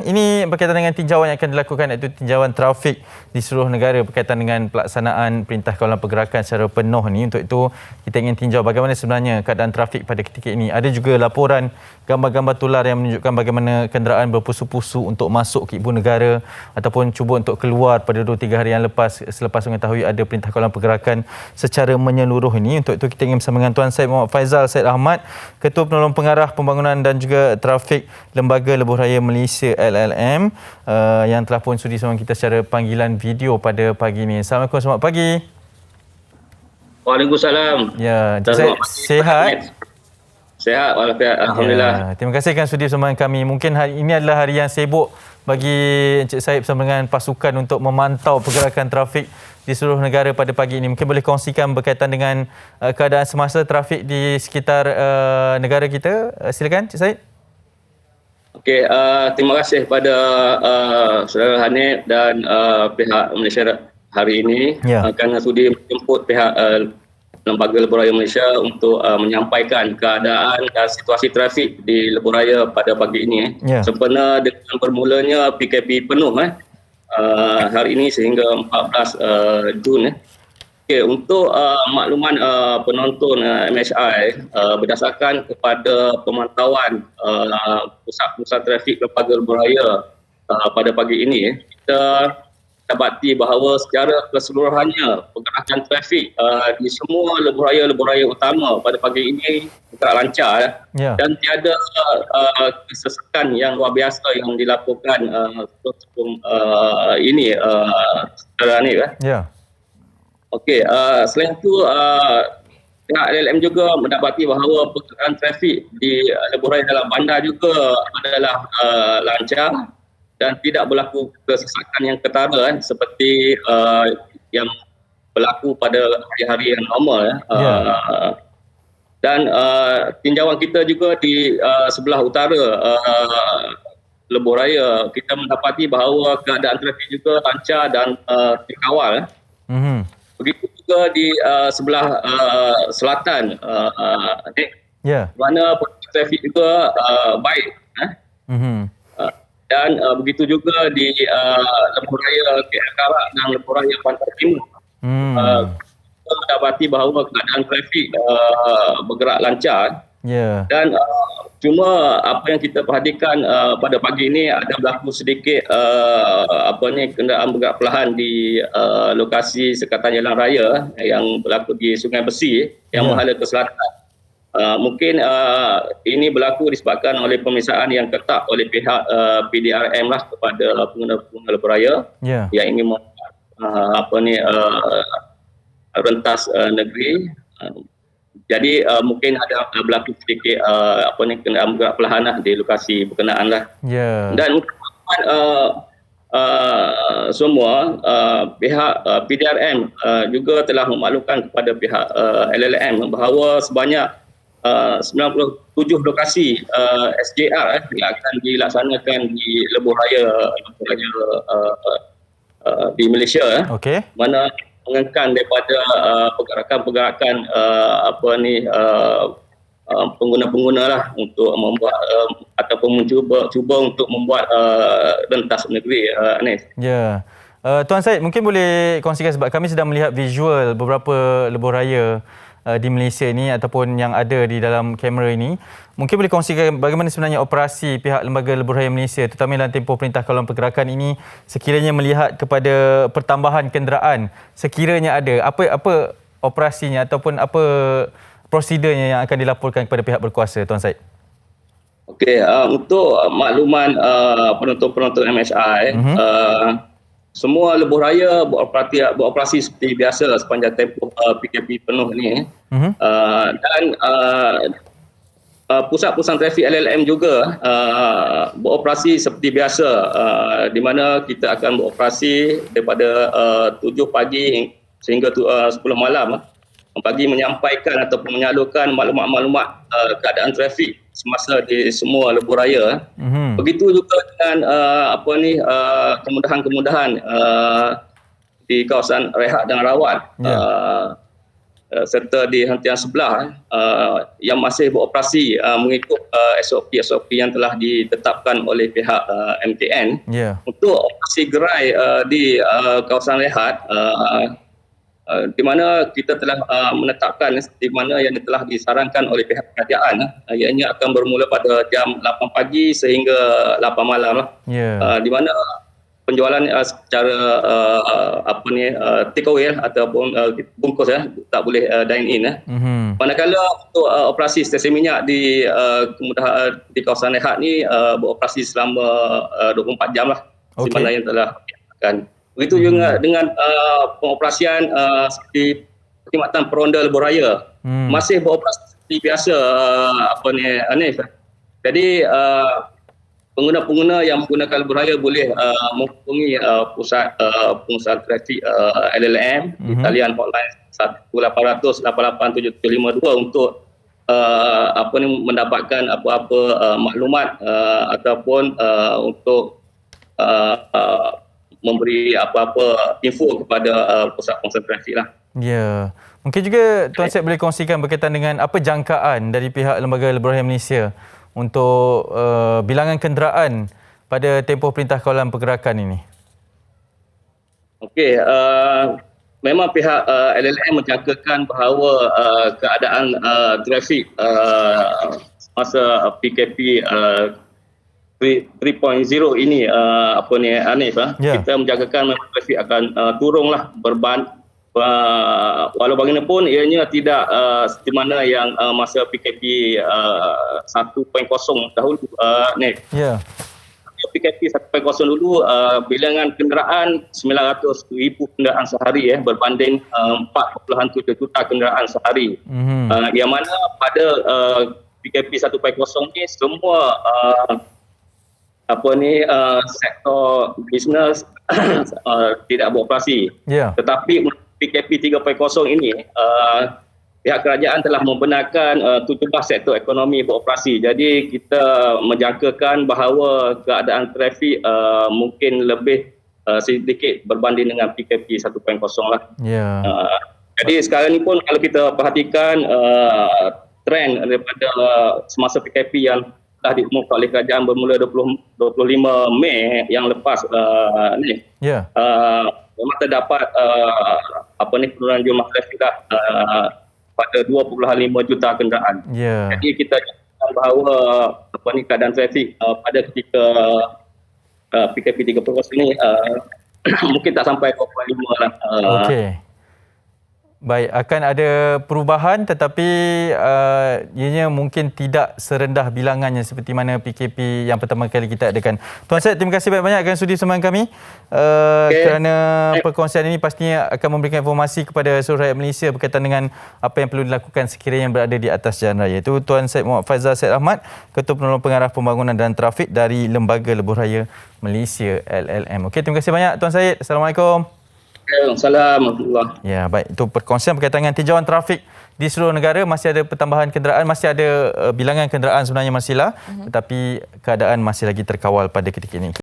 Ini berkaitan dengan tinjauan yang akan dilakukan, iaitu tinjauan trafik di seluruh negara berkaitan dengan pelaksanaan Perintah Kawalan Pergerakan secara penuh ni. Untuk itu, kita ingin tinjau bagaimana sebenarnya keadaan trafik pada ketika ini. Ada juga laporan gambar-gambar tular yang menunjukkan bagaimana kenderaan berpusu-pusu untuk masuk ke ibu negara ataupun cuba untuk keluar pada 2-3 hari yang lepas selepas mengetahui ada Perintah Kawalan Pergerakan secara menyeluruh ini. Untuk itu, kita ingin bersama dengan Tuan Syed Muhammad Faizal Syed Ahmad, Ketua Penolong Pengarah Pembangunan dan juga Trafik Lembaga Lebuh Raya Malaysia LLM, yang telah pun sudi bersama kita secara panggilan video pada pagi ini. Assalamualaikum, selamat pagi. Waalaikumsalam. Ya, saya sihat. Sihat walafiat, alhamdulillah. Ya, terima kasih kerana sudi bersama kami. Mungkin hari ini adalah hari yang sibuk bagi Encik Syed bersama dengan pasukan untuk memantau pergerakan trafik di seluruh negara pada pagi ini. Mungkin boleh kongsikan berkaitan dengan keadaan semasa trafik di sekitar negara kita. Silakan Encik Syed. Okey, terima kasih pada saudara Hanif dan pihak Malaysia hari ini kerana sudi menjemput pihak Lembaga Lebuh Raya Malaysia untuk menyampaikan keadaan dan situasi trafik di Lebuh Raya pada pagi ini. Sempena dengan bermulanya PKP penuh hari ini sehingga 14 Jun. Okay, untuk makluman penonton MHI, berdasarkan kepada pemantauan pusat-pusat trafik Lembaga Lebuh Raya pada pagi ini, kita dapati bahawa secara keseluruhannya pergerakan trafik di semua lebuh raya utama pada pagi ini bergerak lancar dan tiada kesesakan yang luar biasa yang dilakukan sebelum ini secara ni Okey, selain itu pihak LLM juga mendapati bahawa pergerakan trafik di lebuh raya dalam bandar juga adalah lancar dan tidak berlaku kesesakan yang ketara seperti yang berlaku pada hari-hari yang normal. Dan tinjauan kita juga di sebelah utara lebuh raya, kita mendapati bahawa keadaan trafik juga lancar dan terkawal. Begitu juga di sebelah selatan, mana trafik juga baik. Dan begitu juga di lebuh raya KL Karak dan lebuh raya Pantai Timur. Kita mendapati bahawa keadaan trafik bergerak lancar. Dan cuma apa yang kita perhatikan pada pagi ini ada berlaku sedikit kenderaan bergerak perlahan di lokasi sekatan jalan raya yang berlaku di Sungai Besi yang menghala ke selatan. Mungkin ini berlaku disebabkan oleh pemeriksaan yang ketat oleh pihak PDRM lah kepada pengguna-pengguna lebuh raya yang ingin rentas negeri. Jadi mungkin ada berlaku sedikit kenderaan bergerak perlahan lah di lokasi berkenaan lah. Dan semua pihak PDRM juga telah memaklumkan kepada pihak LLM bahawa sebanyak 97 lokasi SJR yang akan dilaksanakan di lebuh raya di Malaysia, mana mengengkang daripada pergerakan-pergerakan pengguna-pengguna lah untuk membuat ataupun cuba untuk membuat rentas negeri. Tuan Syed, mungkin boleh kongsikan sebab kami sedang melihat visual beberapa lebuh raya di Malaysia ini ataupun yang ada di dalam kamera ini. Mungkin boleh kongsikan bagaimana sebenarnya operasi pihak Lembaga Lebuh Raya Malaysia terutama dalam tempoh Perintah Kawalan Pergerakan ini sekiranya melihat kepada pertambahan kenderaan sekiranya ada, apa operasinya ataupun apa prosedurnya yang akan dilaporkan kepada pihak berkuasa, Tuan Syed? Okey, untuk makluman penonton-penonton MHI, semua lebuh raya beroperasi seperti biasa sepanjang tempoh PKP penuh ni. Dan pusat-pusat trafik LLM juga beroperasi seperti biasa, di mana kita akan beroperasi daripada 7 pagi sehingga 10 malam bagi menyampaikan ataupun menyalurkan maklumat-maklumat keadaan trafik semasa di semua lebuh raya. Begitu juga dengan kemudahan-kemudahan di kawasan rehat dan rawat. serta di hentian sebelah yang masih beroperasi mengikut SOP yang telah ditetapkan oleh pihak MTN untuk operasi gerai di kawasan rehat, di mana kita telah menetapkan di mana yang telah disarankan oleh pihak kerajaan, ianya akan bermula pada jam 8 pagi sehingga 8 malam di mana penjualan secara take away ataupun bungkus tak boleh dine in. Manakala untuk operasi stesen minyak di kawasan rehat ni beroperasi selama 24 jam lah, di mana yang telah dinyatakan. Begitu juga dengan pengoperasian seperti perkhidmatan peronda lebuh raya masih beroperasi seperti biasa Hanif. Jadi pengguna-pengguna yang menggunakan lebuh raya boleh menghubungi pusat pengusaha trafik LLM di talian hotline 1800 88752 untuk mendapatkan apa-apa maklumat ataupun untuk memberi apa-apa info kepada pusat pengusaha trafik lah. Ya. Mungkin juga Tuan Syed boleh kongsikan berkaitan dengan apa jangkaan dari pihak Lembaga Lebuh Raya Malaysia untuk bilangan kenderaan pada tempoh Perintah Kawalan Pergerakan ini? Okey, memang pihak LLM menjangkakan bahawa keadaan trafik masa PKP 3.0 ini Hanif, kita menjangkakan memang trafik akan turunlah walau bagaimanapun ianya tidak seperti mana yang masa PKP 1.0 dahulu PKP 1.0 dulu bilangan kenderaan 900,000 kenderaan sehari berbanding 4.7 juta kenderaan sehari. Yang mana pada PKP 1.0 ni semua sektor bisnes tidak beroperasi. Tetapi PKP 3.0 ini pihak kerajaan telah membenarkan 17 sektor ekonomi beroperasi. Jadi kita menjangkakan bahawa keadaan trafik mungkin lebih sedikit berbanding dengan PKP 1.0 lah. Jadi sekarang ni pun kalau kita perhatikan trend daripada semasa PKP yang telah diumumkan oleh kerajaan bermula 25 Mei yang lepas ni. Memang terdapat penurunan jumlah trafik pada 2.5 juta kenderaan. Jadi kita jangkakan bahawa keadaan trafik pada ketika PKP 3.0 ini mungkin tak sampai 2.5 lah. Baik, akan ada perubahan tetapi ianya mungkin tidak serendah bilangannya seperti mana PKP yang pertama kali kita adakan. Tuan Syed, terima kasih banyak-banyak kerana sudi sembang kami. Kerana perkongsian ini pastinya akan memberikan informasi kepada seluruh rakyat Malaysia berkaitan dengan apa yang perlu dilakukan sekiranya berada di atas jalan raya. Itu Tuan Syed Muhammad Faizal Syed Ahmad, Ketua Penolong Pengarah Pembangunan dan Trafik dari Lembaga Lebuh Raya Malaysia LLM. Okey, terima kasih banyak Tuan Syed. Assalamualaikum. Assalamualaikum. Ya, baik. Itu perkongsian berkaitan dengan tinjauan trafik di seluruh negara. Masih ada pertambahan kenderaan, masih ada bilangan kenderaan sebenarnya masih lah, tetapi keadaan masih lagi terkawal pada ketika ini.